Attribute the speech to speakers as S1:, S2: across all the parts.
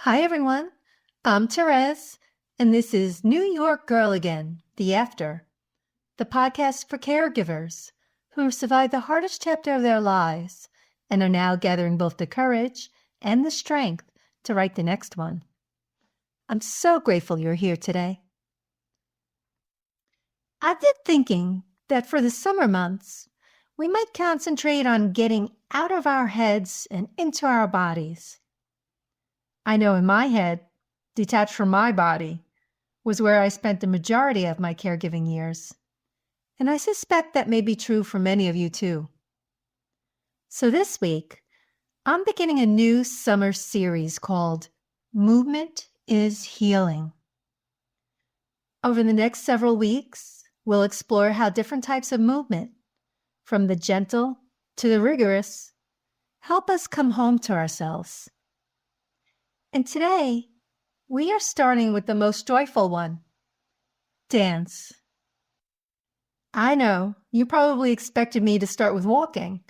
S1: Hi, everyone. I'm Thérèse, and this is New York Girl Again, The After, the podcast for caregivers who have survived the hardest chapter of their lives and are now gathering both the courage and the strength to write the next one. I'm so grateful you're here today. I've been thinking that for the summer months, we might concentrate on getting out of our heads and into our bodies. I know in my head, detached from my body, was where I spent the majority of my caregiving years. And I suspect that may be true for many of you too. So this week, I'm beginning a new summer series called Movement is Healing. Over the next several weeks, we'll explore how different types of movement, from the gentle to the rigorous, help us come home to ourselves. And today, we are starting with the most joyful one, dance. I know, you probably expected me to start with walking,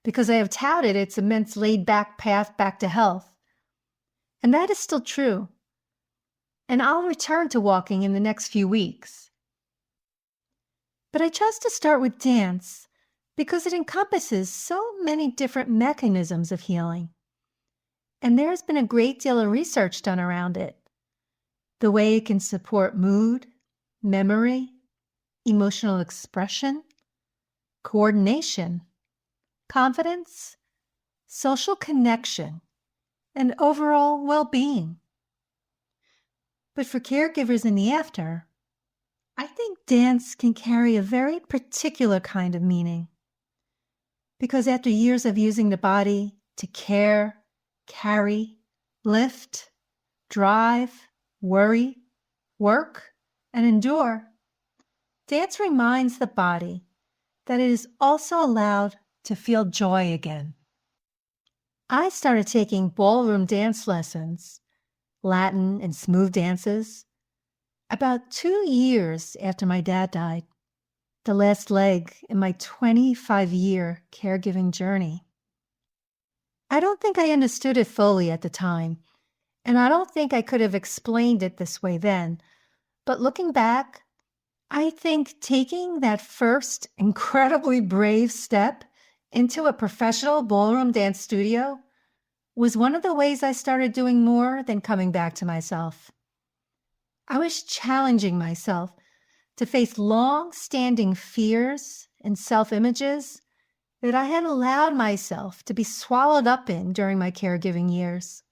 S1: because I have touted its immense laid-back path back to health. And that is still true. And I'll return to walking in the next few weeks. But I chose to start with dance because it encompasses so many different mechanisms of healing. And there's been a great deal of research done around it. The way it can support mood, memory, emotional expression, coordination, confidence, social connection, and overall well-being. But for caregivers in the after, I think dance can carry a very particular kind of meaning. Because after years of using the body to care, carry, lift, drive, worry, work, and endure, dance reminds the body that it is also allowed to feel joy again. I started taking ballroom dance lessons, Latin and smooth dances, about 2 years after my dad died, the last leg in my 25-year caregiving journey. I don't think I understood it fully at the time, and I don't think I could have explained it this way then, but looking back, I think taking that first incredibly brave step into a professional ballroom dance studio was one of the ways I started doing more than coming back to myself. I was challenging myself to face long-standing fears and self-images that I had allowed myself to be swallowed up in during my caregiving years,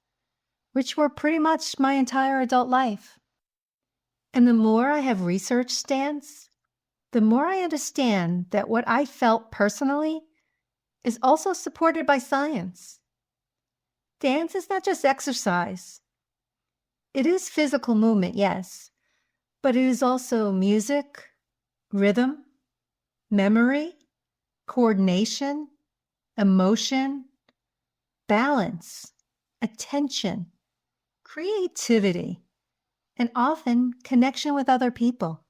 S1: which were pretty much my entire adult life. And the more I have researched dance, the more I understand that what I felt personally is also supported by science. Dance is not just exercise. It is physical movement, yes, but it is also music, rhythm, memory, coordination, emotion, balance, attention, creativity, and often connection with other people.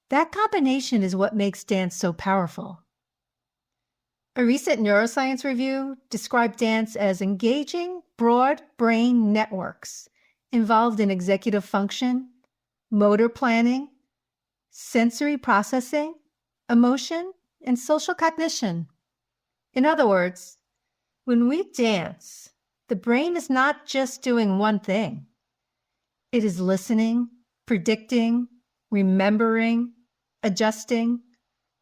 S1: That combination is what makes dance so powerful. A recent neuroscience review described dance as engaging broad brain networks involved in executive function, motor planning, sensory processing, emotion, and social cognition. In other words, when we dance, the brain is not just doing one thing. It is listening, predicting, remembering, adjusting,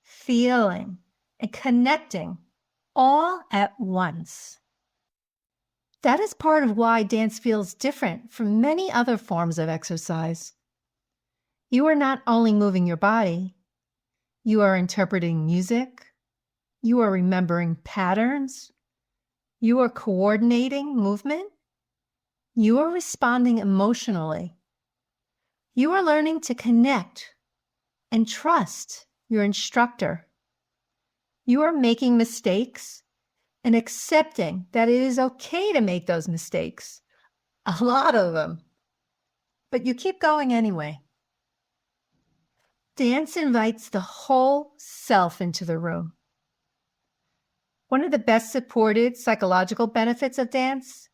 S1: feeling, and connecting all at once. That is part of why dance feels different from many other forms of exercise. You are not only moving your body, you are interpreting music, you are remembering patterns, you are coordinating movement, you are responding emotionally, you are learning to connect and trust your instructor. You are making mistakes and accepting that it is okay to make those mistakes, a lot of them, but you keep going anyway. Dance invites the whole self into the room. One of the best supported psychological benefits of dance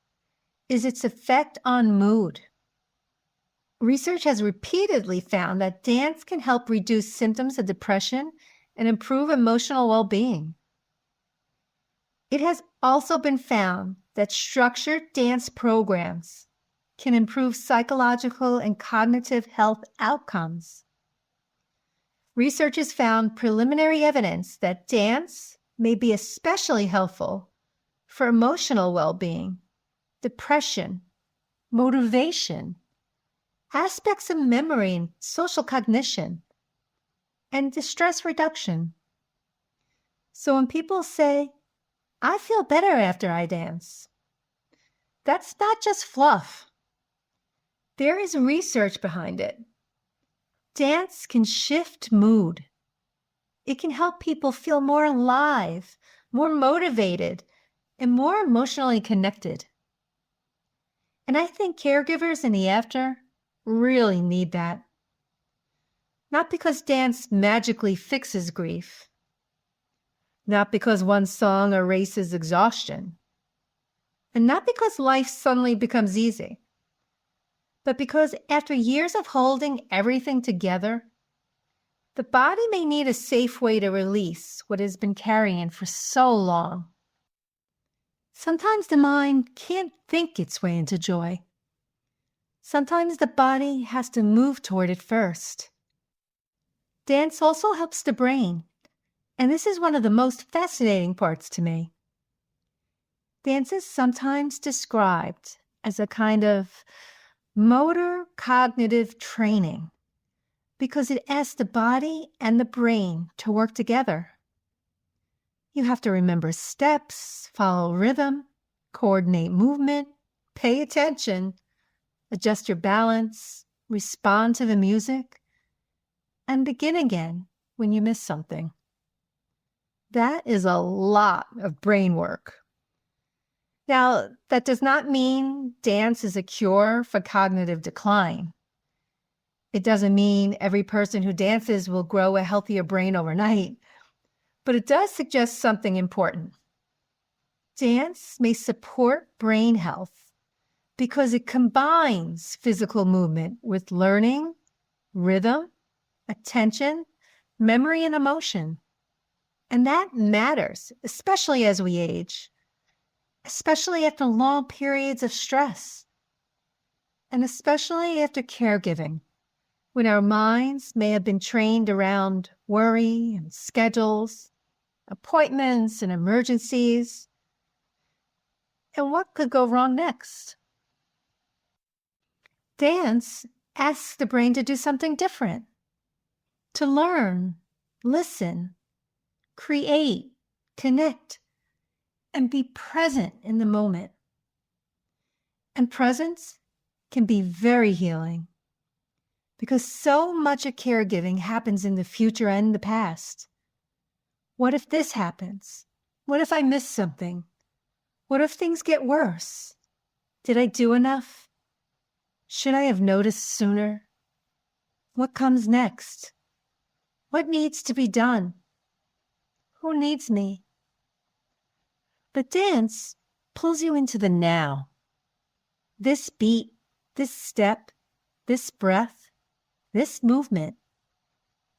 S1: is its effect on mood. Research has repeatedly found that dance can help reduce symptoms of depression and improve emotional well-being. It has also been found that structured dance programs can improve psychological and cognitive health outcomes. Research has found preliminary evidence that dance may be especially helpful for emotional well-being, depression, motivation, aspects of memory and social cognition, and distress reduction. So when people say, "I feel better after I dance," that's not just fluff. There is research behind it. Dance can shift mood. It can help people feel more alive, more motivated, and more emotionally connected. And I think caregivers in the after really need that. Not because dance magically fixes grief, not because one song erases exhaustion, and not because life suddenly becomes easy, but because after years of holding everything together, the body may need a safe way to release what has been carrying for so long. Sometimes the mind can't think its way into joy. Sometimes the body has to move toward it first. Dance also helps the brain, and this is one of the most fascinating parts to me. Dance is sometimes described as a kind of motor cognitive training because it asks the body and the brain to work together. You have to remember steps, follow rhythm, coordinate movement, pay attention, adjust your balance, respond to the music, and begin again when you miss something. That is a lot of brain work. Now, that does not mean dance is a cure for cognitive decline. It doesn't mean every person who dances will grow a healthier brain overnight, but it does suggest something important. Dance may support brain health because it combines physical movement with learning, rhythm, attention, memory, and emotion. And that matters, especially as we age, especially after long periods of stress, and especially after caregiving, when our minds may have been trained around worry and schedules, appointments and emergencies, and what could go wrong next. Dance asks the brain to do something different, to learn, listen, create, connect, and be present in the moment. And presence can be very healing because so much of caregiving happens in the future and the past. What if this happens? What if I miss something? What if things get worse? Did I do enough? Should I have noticed sooner? What comes next? What needs to be done? Who needs me? But dance pulls you into the now. This beat, this step, this breath, this movement,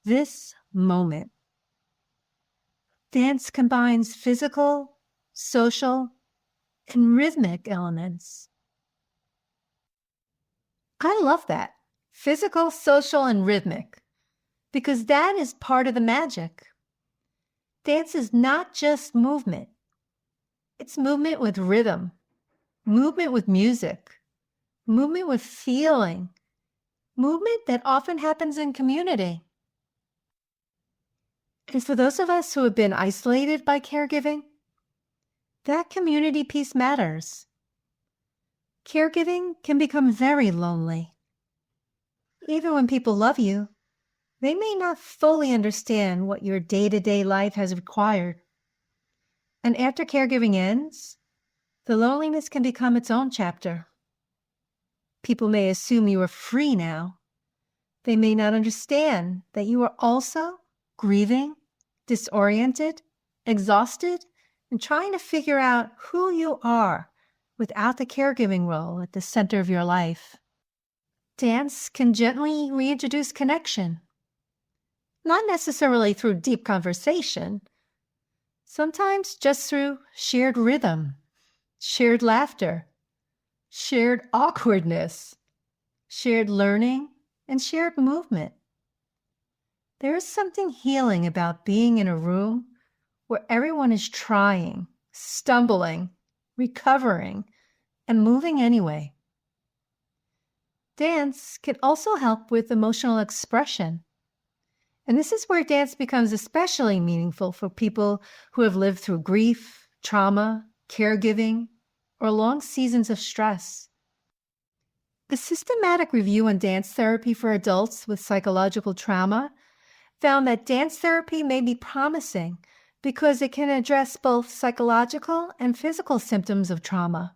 S1: this moment. Dance combines physical, social, and rhythmic elements. I love that. Physical, social, and rhythmic, because that is part of the magic. Dance is not just movement. It's movement with rhythm, movement with music, movement with feeling, movement that often happens in community. And for those of us who have been isolated by caregiving, that community piece matters. Caregiving can become very lonely. Even when people love you, they may not fully understand what your day-to-day life has required. And after caregiving ends, the loneliness can become its own chapter. People may assume you are free now. They may not understand that you are also grieving, disoriented, exhausted, and trying to figure out who you are without the caregiving role at the center of your life. Dance can gently reintroduce connection, not necessarily through deep conversation, sometimes just through shared rhythm, shared laughter, shared awkwardness, shared learning, and shared movement. There is something healing about being in a room where everyone is trying, stumbling, recovering, and moving anyway. Dance can also help with emotional expression. And this is where dance becomes especially meaningful for people who have lived through grief, trauma, caregiving, or long seasons of stress. The systematic review on dance therapy for adults with psychological trauma found that dance therapy may be promising because it can address both psychological and physical symptoms of trauma.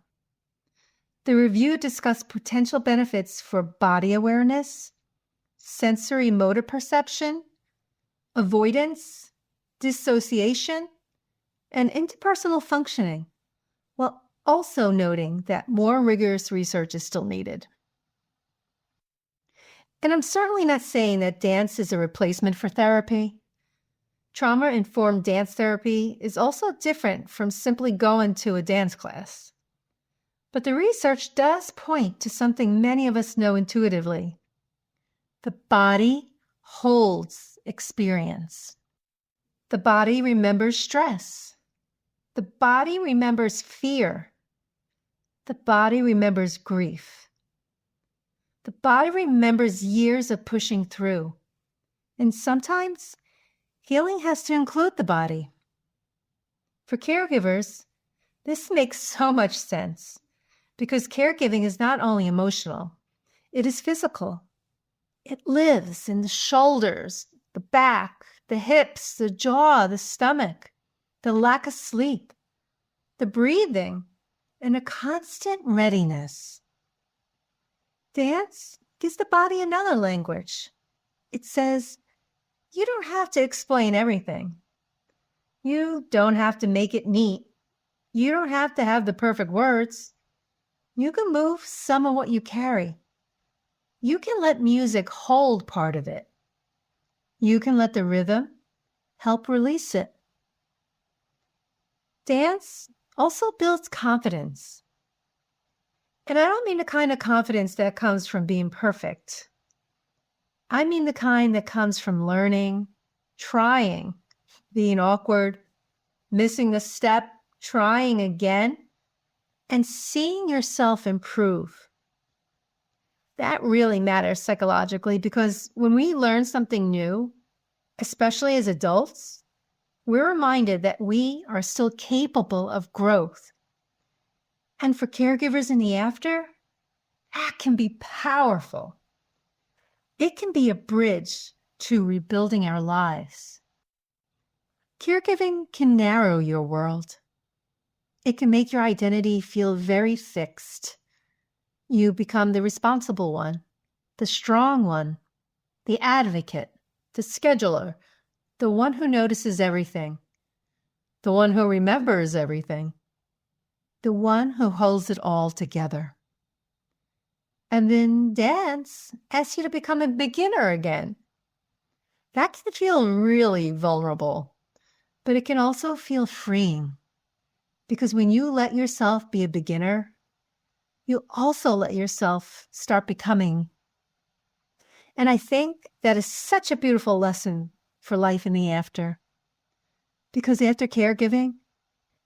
S1: The review discussed potential benefits for body awareness, sensory motor perception, avoidance, dissociation, and interpersonal functioning, while also noting that more rigorous research is still needed. And I'm certainly not saying that dance is a replacement for therapy. Trauma-informed dance therapy is also different from simply going to a dance class. But the research does point to something many of us know intuitively. The body holds experience. The body remembers stress. The body remembers fear. The body remembers grief. The body remembers years of pushing through. And sometimes healing has to include the body. For caregivers, this makes so much sense because caregiving is not only emotional, it is physical. It lives in the shoulders, the back, the hips, the jaw, the stomach, the lack of sleep, the breathing, and a constant readiness. Dance gives the body another language. It says, you don't have to explain everything. You don't have to make it neat. You don't have to have the perfect words. You can move some of what you carry. You can let music hold part of it. You can let the rhythm help release it. Dance also builds confidence. And I don't mean the kind of confidence that comes from being perfect. I mean the kind that comes from learning, trying, being awkward, missing a step, trying again, and seeing yourself improve. That really matters psychologically because when we learn something new, especially as adults, we're reminded that we are still capable of growth. And for caregivers in the after, that can be powerful. It can be a bridge to rebuilding our lives. Caregiving can narrow your world. It can make your identity feel very fixed. You become the responsible one, the strong one, the advocate, the scheduler, the one who notices everything, the one who remembers everything, the one who holds it all together. And then dance asks you to become a beginner again. That can feel really vulnerable, but it can also feel freeing. Because when you let yourself be a beginner, you also let yourself start becoming. And I think that is such a beautiful lesson for life in the after. Because after caregiving,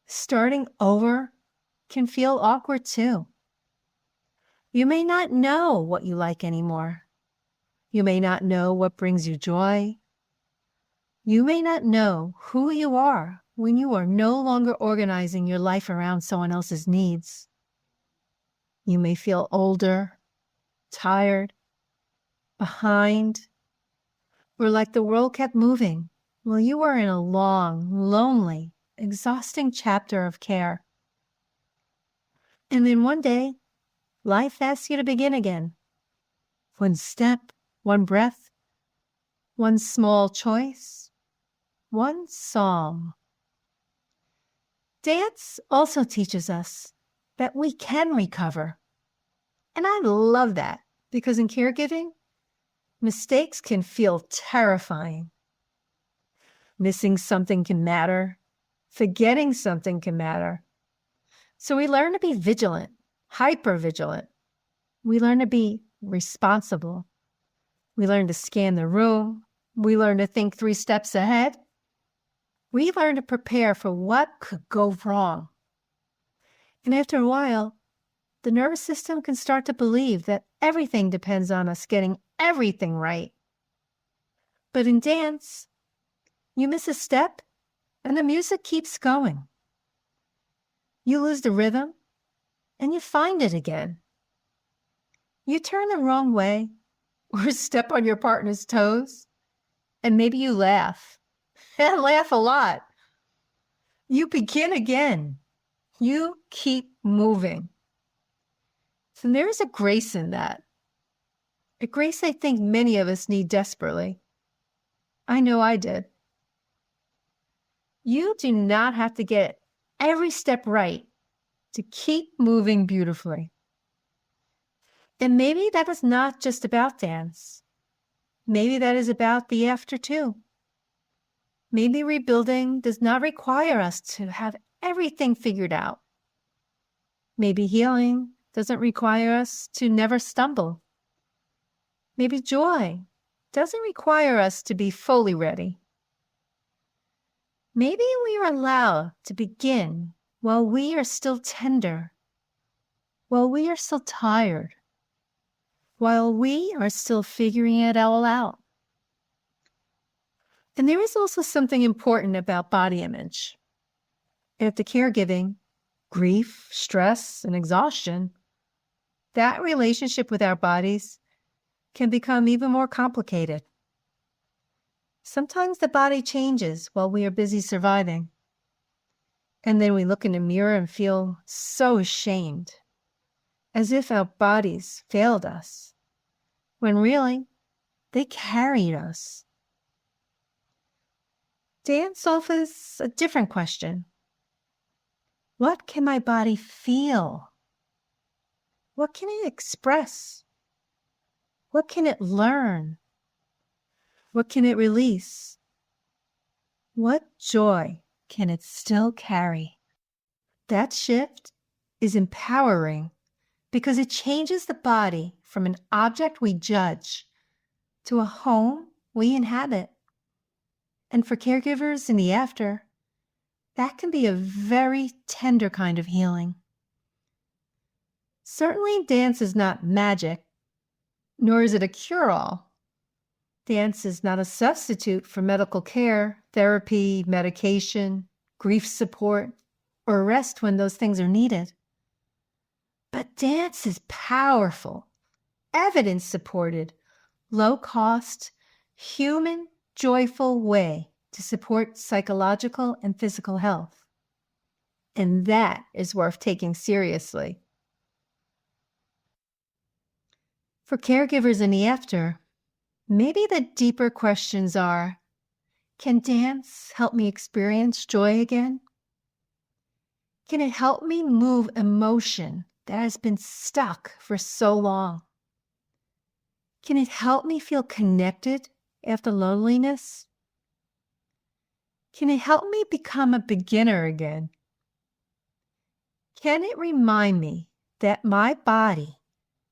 S1: starting over can feel awkward too. You may not know what you like anymore. You may not know what brings you joy. You may not know who you are when you are no longer organizing your life around someone else's needs. You may feel older, tired, behind, or like the world kept moving while you were in a long, lonely, exhausting chapter of care. And then one day, life asks you to begin again. One step, one breath, one small choice, one song. Dance also teaches us that we can recover. And I love that because in caregiving, mistakes can feel terrifying. Missing something can matter. Forgetting something can matter. So we learn to be vigilant, hyper-vigilant. We learn to be responsible. We learn to scan the room. We learn to think 3 steps ahead. We learn to prepare for what could go wrong. And after a while, the nervous system can start to believe that everything depends on us getting everything right. But in dance, you miss a step and the music keeps going. You lose the rhythm and you find it again. You turn the wrong way or step on your partner's toes, and maybe you laugh, and laugh a lot. You begin again. You keep moving. So there is a grace in that. A grace I think many of us need desperately. I know I did. You do not have to get every step right to keep moving beautifully. And maybe that is not just about dance. Maybe that is about the after too. Maybe rebuilding does not require us to have everything figured out. Maybe healing doesn't require us to never stumble. Maybe joy doesn't require us to be fully ready. Maybe we are allowed to begin while we are still tender, while we are still tired, while we are still figuring it all out. And there is also something important about body image. After caregiving, grief, stress, and exhaustion, that relationship with our bodies can become even more complicated. Sometimes the body changes while we are busy surviving. And then we look in the mirror and feel so ashamed, as if our bodies failed us, when really, they carried us. Dance offers a different question. What can my body feel? What can it express? What can it learn? What can it release? What joy can it still carry? That shift is empowering because it changes the body from an object we judge to a home we inhabit. And for caregivers in the after, that can be a very tender kind of healing. Certainly, dance is not magic, nor is it a cure-all. Dance is not a substitute for medical care, therapy, medication, grief support, or rest when those things are needed. But dance is powerful, evidence-supported, low-cost, human, joyful way to support psychological and physical health. And that is worth taking seriously. For caregivers in the after, maybe the deeper questions are, can dance help me experience joy again? Can it help me move emotion that has been stuck for so long? Can it help me feel connected after loneliness? Can it help me become a beginner again? Can it remind me that my body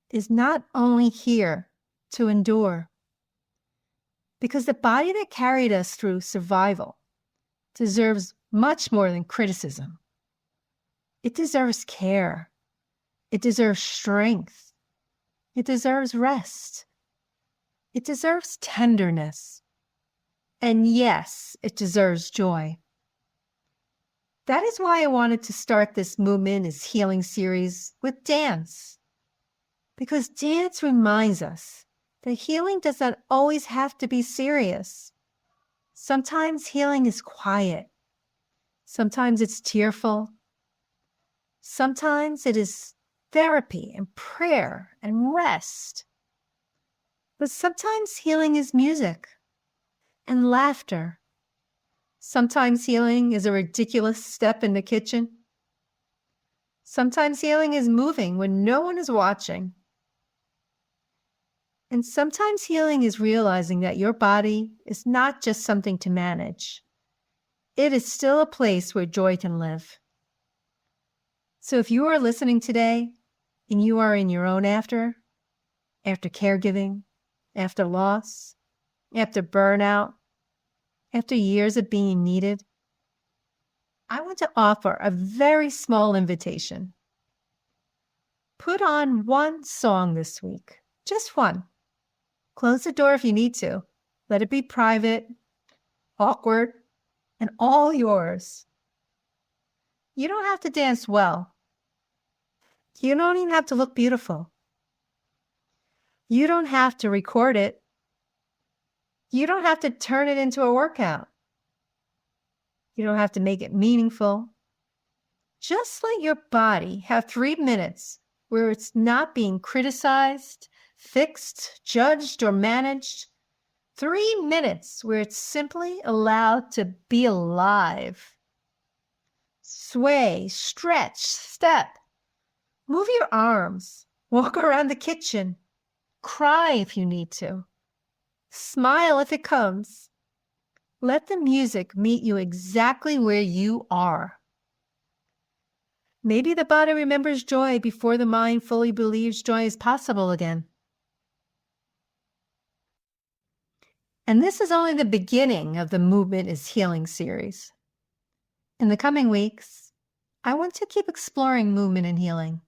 S1: is not only here to endure? Because the body that carried us through survival deserves much more than criticism. It deserves care. It deserves strength. It deserves rest. It deserves tenderness. And yes, it deserves joy. That is why I wanted to start this Movement is Healing series with dance. Because dance reminds us that healing does not always have to be serious. Sometimes healing is quiet. Sometimes it's tearful. Sometimes it is therapy and prayer and rest. But sometimes healing is music and laughter. Sometimes healing is a ridiculous step in the kitchen. Sometimes healing is moving when no one is watching. And sometimes healing is realizing that your body is not just something to manage. It is still a place where joy can live. So if you are listening today and you are in your own after caregiving, after loss, after burnout, after years of being needed, I want to offer a very small invitation. Put on one song this week, just one. Close the door if you need to. Let it be private, awkward, and all yours. You don't have to dance well. You don't even have to look beautiful. You don't have to record it. You don't have to turn it into a workout. You don't have to make it meaningful. Just let your body have 3 minutes where it's not being criticized, fixed, judged, or managed. 3 minutes where it's simply allowed to be alive. Sway, stretch, step. Move your arms. Walk around the kitchen. Cry if you need to. Smile if it comes. Let the music meet you exactly where you are. Maybe the body remembers joy before the mind fully believes joy is possible again. And this is only the beginning of the Movement is Healing series. In the coming weeks, I want to keep exploring movement and healing.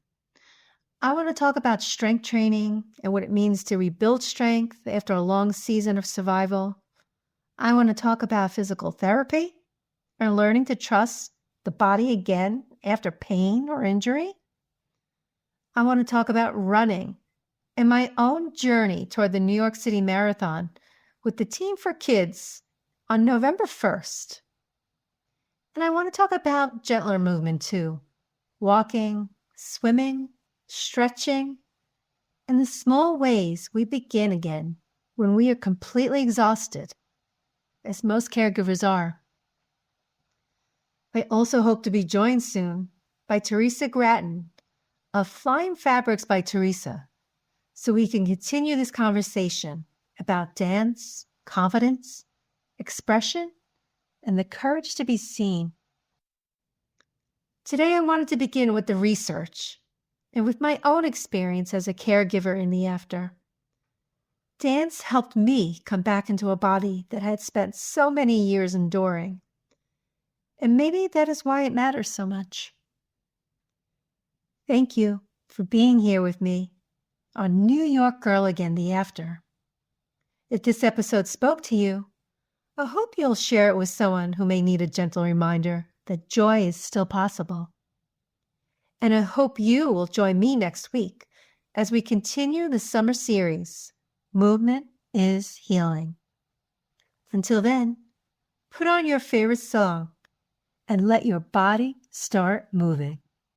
S1: I want to talk about strength training and what it means to rebuild strength after a long season of survival. I want to talk about physical therapy and learning to trust the body again after pain or injury. I want to talk about running and my own journey toward the New York City Marathon with the Team for Kids on November 1st. And I want to talk about gentler movement too. Walking, swimming, stretching, and the small ways we begin again when we are completely exhausted, as most caregivers are. I also hope to be joined soon by Teresa Gratton of Flying Fabrics by Teresa, so we can continue this conversation about dance, confidence, expression, and the courage to be seen. Today I wanted to begin with the research and with my own experience as a caregiver in the after. Dance helped me come back into a body that had spent so many years enduring. And maybe that is why it matters so much. Thank you for being here with me on New York Girl Again the After. If this episode spoke to you, I hope you'll share it with someone who may need a gentle reminder that joy is still possible. And I hope you will join me next week as we continue the summer series, Movement is Healing. Until then, put on your favorite song and let your body start moving.